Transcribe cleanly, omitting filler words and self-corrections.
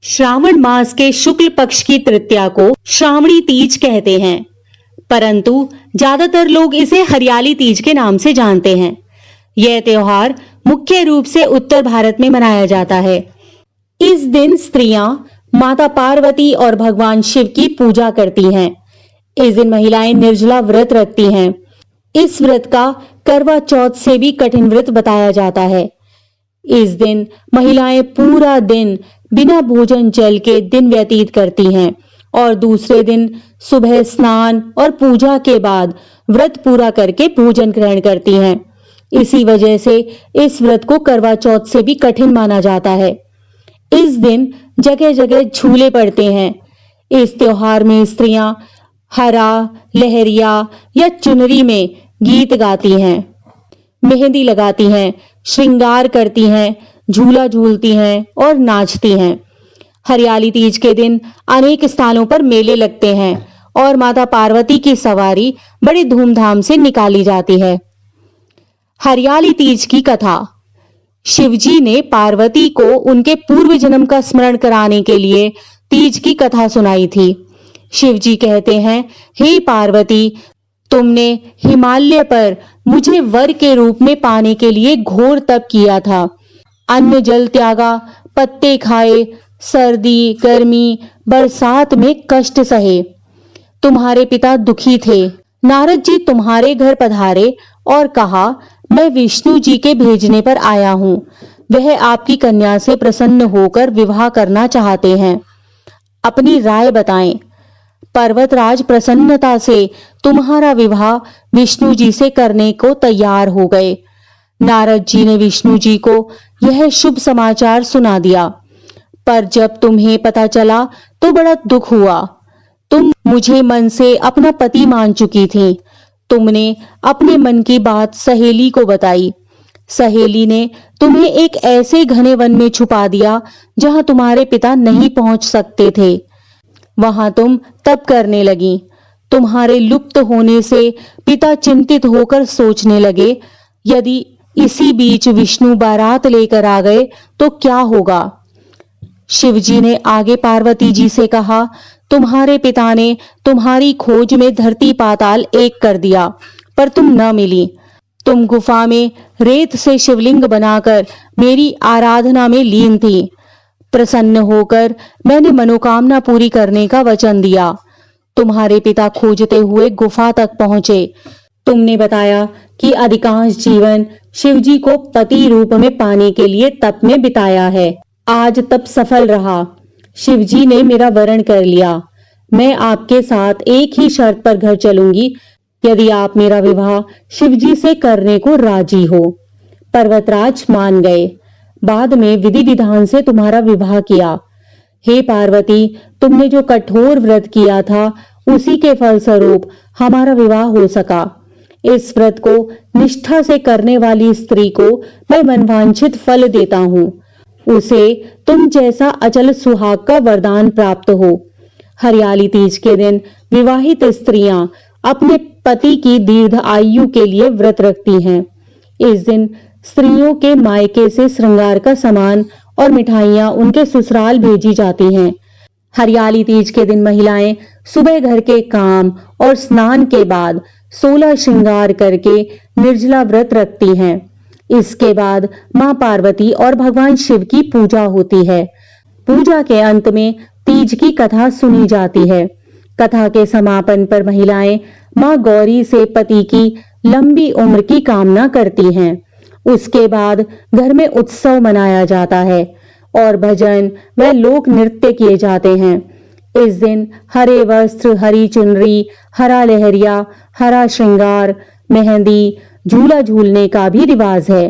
श्रावण मास के शुक्ल पक्ष की तृतीया को श्रावणी तीज कहते हैं, परंतु ज्यादातर लोग इसे हरियाली तीज के नाम से जानते हैं। यह त्योहार मुख्य रूप से उत्तर भारत में मनाया जाता है। इस दिन स्त्रियां माता पार्वती और भगवान शिव की पूजा करती हैं। इस दिन महिलाएं निर्जला व्रत रखती हैं। इस व्रत का करवा चौथ से भी कठिन व्रत बताया जाता है। इस दिन महिलाएं पूरा दिन बिना भोजन जल के दिन व्यतीत करती हैं और दूसरे दिन सुबह स्नान और पूजा के बाद व्रत पूरा करके भोजन ग्रहण करती हैं। इसी वजह से इस व्रत को करवा चौथ से भी कठिन माना जाता है। इस दिन जगह जगह झूले पड़ते हैं। इस त्योहार में स्त्रियां हरा, लहरिया या चुनरी में गीत गाती हैं, मेहंदी लगाती हैं, श्रृंगार करती हैं, झूला झूलती हैं और नाचती हैं। हरियाली तीज के दिन अनेक स्थानों पर मेले लगते हैं और माता पार्वती की सवारी बड़ी धूमधाम से निकाली जाती है। हरियाली तीज की कथा। शिवजी ने पार्वती को उनके पूर्व जन्म का स्मरण कराने के लिए तीज की कथा सुनाई थी। शिवजी कहते हैं, हे पार्वती, तुमने हिमालय पर मुझे वर के रूप में पाने के लिए घोर तप किया था। अन्न जल त्यागा, पत्ते खाए, सर्दी, गर्मी, बरसात में कष्ट सहे। तुम्हारे पिता दुखी थे। नारद जी तुम्हारे घर पधारे और कहा, मैं विष्णु जी के भेजने पर आया हूँ। वह आपकी कन्या से प्रसन्न होकर विवाह करना चाहते हैं। अपनी राय बताएं। पर्वतराज प्रसन्नता से तुम्हारा विवाह विष्णु जी से करने को तैयार हो गए। नारद जी ने विष्णु जी को यह शुभ समाचार सुना दिया, पर जब तुम्हें पता चला तो बड़ा दुख हुआ। तुम मुझे मन से अपना पति मान चुकी थी। तुमने अपने मन की बात सहेली को बताई। सहेली ने तुम्हें एक ऐसे घने वन में छुपा दिया जहां तुम्हारे पिता नहीं पहुंच सकते थे। वहां तुम तप करने लगी। तुम्हारे लुप्त होने से पिता चिंतित होकर सोचने लगे, यदि इसी बीच विष्णु बारात लेकर आ गए तो क्या होगा। शिवजी ने आगे पार्वती जी से कहा, तुम्हारे पिता ने तुम्हारी खोज में धरती पाताल एक कर दिया, पर तुम न मिली। तुम गुफा में रेत से शिवलिंग बनाकर मेरी आराधना में लीन थी। प्रसन्न होकर मैंने मनोकामना पूरी करने का वचन दिया। तुम्हारे पिता खोजते हुए गुफा तक पहुंचे। तुमने बताया कि अधिकांश जीवन शिवजी को पति रूप में पाने के लिए तप में बिताया है। आज तप सफल रहा। शिवजी ने मेरा वरण कर लिया। मैं आपके साथ एक ही शर्त पर घर चलूंगी, यदि आप मेरा विवाह शिवजी से करने को राजी हो। पर्वतराज मान गए। बाद में विधि विधान से तुम्हारा विवाह किया। हे पार्वती, तुमने जो कठोर व्रत किया था उसी के फलस्वरूप हमारा विवाह हो सका। इस व्रत को निष्ठा से करने वाली स्त्री को मैं मनवांछित फल देता हूँ। उसे तुम जैसा अचल सुहाग का वरदान प्राप्त हो। हरियाली तीज के दिन विवाहित स्त्रियां अपने पति की दीर्घ आयु के लिए व्रत रखती हैं। इस दिन स्त्रियों के मायके से श्रृंगार का सामान और मिठाइयां उनके ससुराल भेजी जाती हैं। हरियाली तीज के दिन महिलाएं सुबह घर के काम और स्नान के बाद 16 श्रृंगार करके निर्जला व्रत रखती हैं। इसके बाद मां पार्वती और भगवान शिव की पूजा होती है। पूजा के अंत में तीज की कथा सुनी जाती है। कथा के समापन पर महिलाएं मां गौरी से पति की लंबी उम्र की कामना करती हैं। उसके बाद घर में उत्सव मनाया जाता है और भजन व लोक नृत्य किए जाते हैं। इस दिन हरे वस्त्र, हरी चुनरी, हरा लहरिया, हरा श्रृंगार, मेहंदी, झूला झूलने का भी रिवाज है।